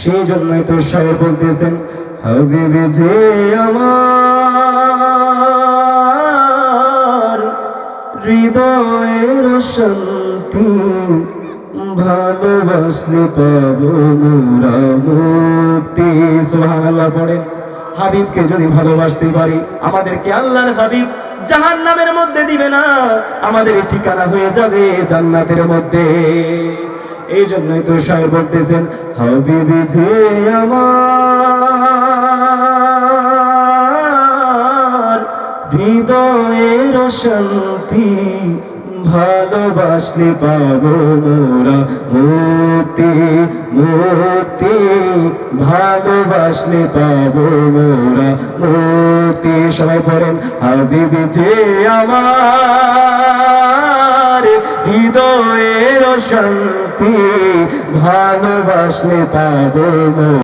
সেই জন্যই তো শায়ের বলতেছেন, হাবিবি যে আমার হৃদয়ের শান্তি, ভালোবাসলে পাবো মোরা মুক্তি। সুবহানাল্লাহ পড়েন। হাবিবকে যদি ভালোবাসতে পারি, আমাদেরকে আল্লাহর হাবিব জাহান্নামের মধ্যে দিবে না, আমাদের ঠিকানা হয়ে যাবে জান্নাতের মধ্যে। এই জন্যই তো শায়ের বলতেছেন, হাবিবি যে আমার হৃদয়ের শান্তি, ভালোবাসলে পাবো মোরা মুক্তি মুক্তি, ভালোবাসলে পাবো মোরা মুক্তি। সবাই পড়েন, হাবিবি যে আমার হৃদয়ের শান্তি, ভালোবাসলে পাবো।